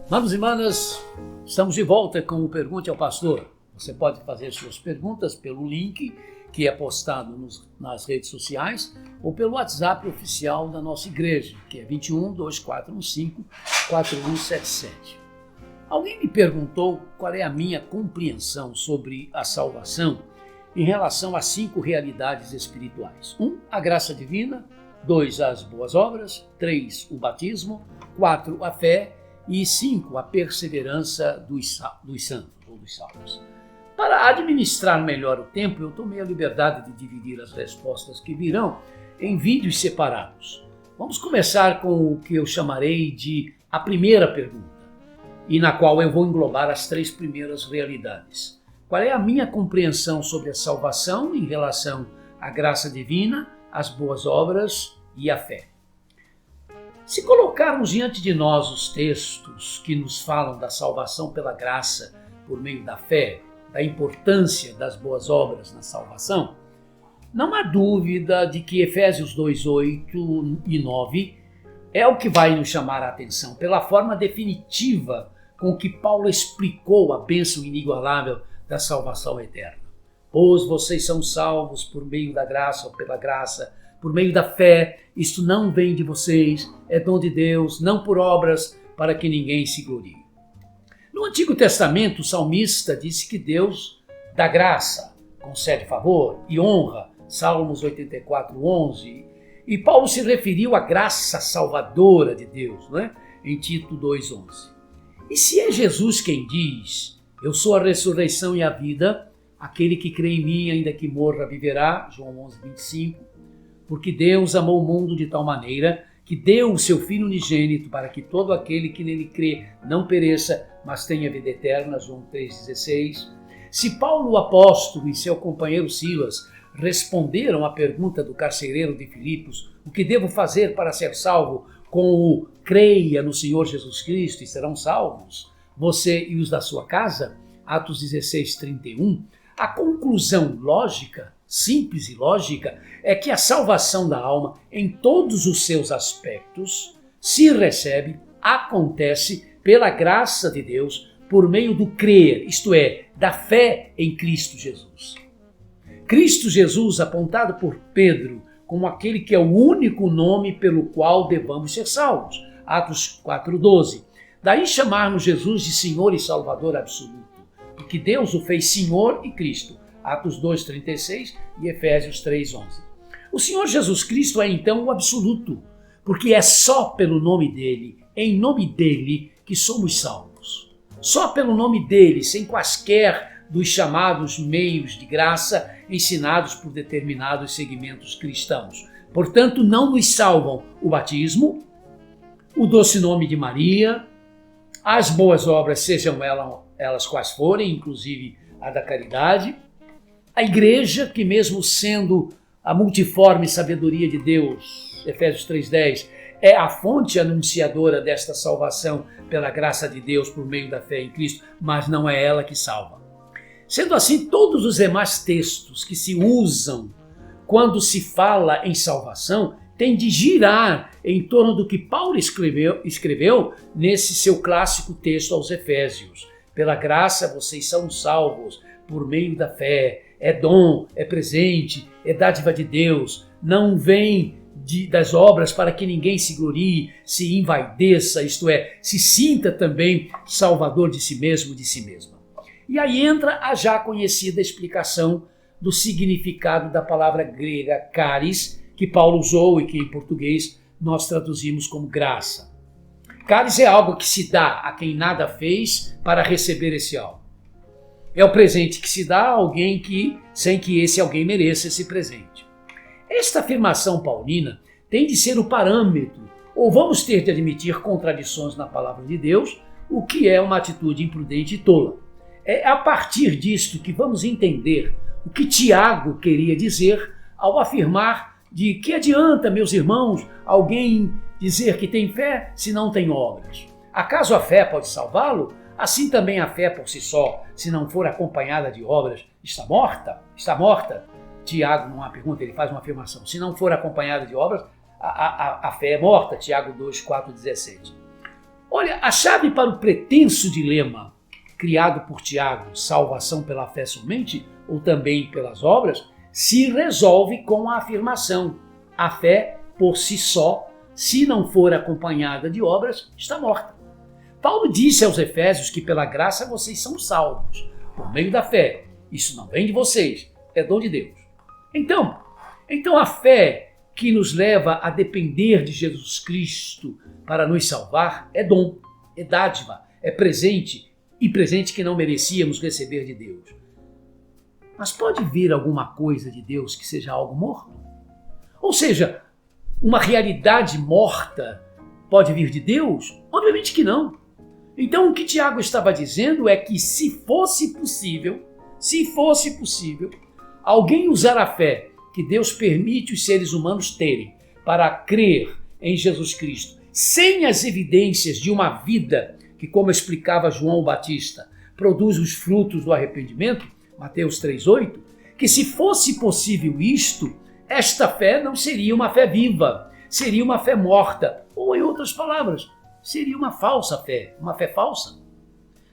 Manos e manas, estamos de volta com o Pergunte ao Pastor. Você pode fazer suas perguntas pelo link que é postado nas redes sociais ou pelo WhatsApp oficial da nossa igreja, que é 21 2415 4177. Alguém me perguntou qual é a minha compreensão sobre a salvação em relação a 5 realidades espirituais. 1, a graça divina. 2, as boas obras. 3, o batismo. 4, a fé. E 5, a perseverança dos santos ou dos salvos. Para administrar melhor o tempo, eu tomei a liberdade de dividir as respostas que virão em vídeos separados. Vamos começar com o que eu chamarei de a primeira pergunta, e na qual eu vou englobar as 3 primeiras realidades. Qual é a minha compreensão sobre a salvação em relação à graça divina, às boas obras e à fé? Se colocarmos diante de nós os textos que nos falam da salvação pela graça por meio da fé, da importância das boas obras na salvação, não há dúvida de que Efésios 2, 8 e 9 é o que vai nos chamar a atenção, pela forma definitiva com que Paulo explicou a bênção inigualável da salvação eterna. Pois vocês são salvos por meio da graça ou pela graça, por meio da fé. Isto não vem de vocês, é dom de Deus, não por obras, para que ninguém se glorie. No Antigo Testamento, o salmista disse que Deus dá graça, concede favor e honra, Salmos 84, 11. E Paulo se referiu à graça salvadora de Deus, não é? Em Tito 2, 11. E se é Jesus quem diz, eu sou a ressurreição e a vida, aquele que crê em mim, ainda que morra, viverá, João 11, 25, porque Deus amou o mundo de tal maneira que deu o seu Filho unigênito para que todo aquele que nele crê não pereça, mas tenha vida eterna, João 3,16. Se Paulo, o apóstolo, e seu companheiro Silas responderam à pergunta do carcereiro de Filipos, o que devo fazer para ser salvo, com o creia no Senhor Jesus Cristo e serão salvos, você e os da sua casa, Atos 16, 31, a conclusão lógica, simples e lógica, é que a salvação da alma, em todos os seus aspectos, se recebe, acontece pela graça de Deus, por meio do crer, isto é, da fé em Cristo Jesus. Cristo Jesus, apontado por Pedro como aquele que é o único nome pelo qual devamos ser salvos, Atos 4,12. Daí chamarmos Jesus de Senhor e Salvador absoluto, porque Deus o fez Senhor e Cristo, Atos 2,36 e Efésios 3,11. O Senhor Jesus Cristo é então o absoluto, porque é só pelo nome dele, em nome dele, que somos salvos. Só pelo nome dele, sem quaisquer dos chamados meios de graça ensinados por determinados segmentos cristãos. Portanto, não nos salvam o batismo, o doce nome de Maria, as boas obras, sejam elas quais forem, inclusive a da caridade, a igreja, que mesmo sendo a multiforme sabedoria de Deus, Efésios 3,10, é a fonte anunciadora desta salvação pela graça de Deus por meio da fé em Cristo, mas não é ela que salva. Sendo assim, todos os demais textos que se usam quando se fala em salvação têm de girar em torno do que Paulo escreveu nesse seu clássico texto aos Efésios. Pela graça vocês são salvos por meio da fé. É dom, é presente, é dádiva de Deus. Não vem das obras para que ninguém se glorie, se envaideça, isto é, se sinta também salvador de si mesmo, de si mesma. E aí entra a já conhecida explicação do significado da palavra grega charis, que Paulo usou e que em português nós traduzimos como graça. Charis é algo que se dá a quem nada fez para receber esse algo. É o presente que se dá a alguém sem que esse alguém mereça esse presente. Esta afirmação paulina tem de ser o parâmetro, ou vamos ter de admitir contradições na palavra de Deus, o que é uma atitude imprudente e tola. É a partir disto que vamos entender o que Tiago queria dizer ao afirmar de que adianta, meus irmãos, alguém dizer que tem fé se não tem obras. Acaso a fé pode salvá-lo? Assim também a fé por si só, se não for acompanhada de obras, está morta? Está morta? Tiago, numa pergunta, ele faz uma afirmação. Se não for acompanhada de obras, a fé é morta. Tiago 2, 4, 17. Olha, a chave para o pretenso dilema criado por Tiago, salvação pela fé somente, ou também pelas obras, se resolve com a afirmação: a fé por si só, se não for acompanhada de obras, está morta. Paulo disse aos Efésios que pela graça vocês são salvos, por meio da fé. Isso não vem de vocês, é dom de Deus. Então a fé que nos leva a depender de Jesus Cristo para nos salvar é dom, é dádiva, é presente, e presente que não merecíamos receber de Deus. Mas pode vir alguma coisa de Deus que seja algo morto? Ou seja, uma realidade morta pode vir de Deus? Obviamente que não. Então o que Tiago estava dizendo é que se fosse possível, alguém usar a fé que Deus permite os seres humanos terem para crer em Jesus Cristo, sem as evidências de uma vida que, como explicava João Batista, produz os frutos do arrependimento, Mateus 3,8, que se fosse possível isto, esta fé não seria uma fé viva, seria uma fé morta, ou em outras palavras, seria uma falsa fé, uma fé falsa.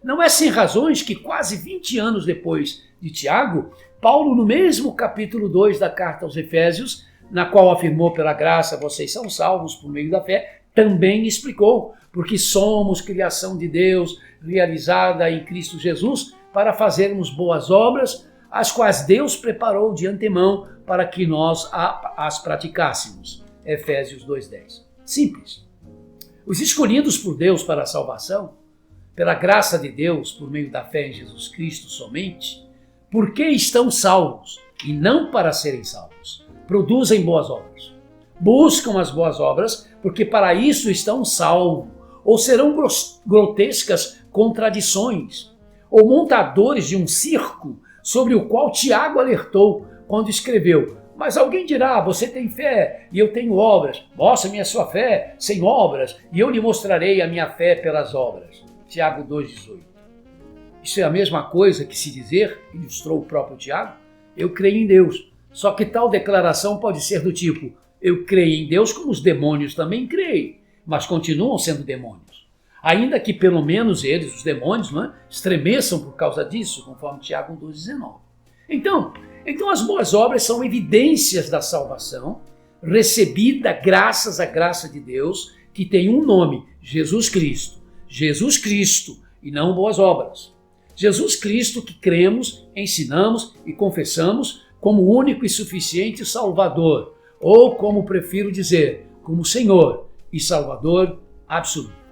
Não é sem razões que quase 20 anos depois de Tiago, Paulo, no mesmo capítulo 2 da carta aos Efésios, na qual afirmou pela graça vocês são salvos por meio da fé, também explicou, porque somos criação de Deus, realizada em Cristo Jesus, para fazermos boas obras, as quais Deus preparou de antemão para que nós as praticássemos. Efésios 2,10. Simples. Os escolhidos por Deus para a salvação, pela graça de Deus, por meio da fé em Jesus Cristo somente, porque estão salvos e não para serem salvos, produzem boas obras. Buscam as boas obras porque para isso estão salvos, ou serão grotescas contradições, ou montadores de um circo sobre o qual Tiago alertou quando escreveu: mas alguém dirá, você tem fé e eu tenho obras. Mostre-me a sua fé sem obras e eu lhe mostrarei a minha fé pelas obras. Tiago 2,18. Isso é a mesma coisa que se dizer, ilustrou o próprio Tiago, eu creio em Deus. Só que tal declaração pode ser do tipo: eu creio em Deus como os demônios também creem, mas continuam sendo demônios. Ainda que pelo menos eles, os demônios, estremeçam por causa disso, conforme Tiago 2,19. Então as boas obras são evidências da salvação, recebida graças à graça de Deus, que tem um nome: Jesus Cristo. Jesus Cristo, e não boas obras. Jesus Cristo que cremos, ensinamos e confessamos como único e suficiente Salvador, ou como prefiro dizer, como Senhor e Salvador absoluto.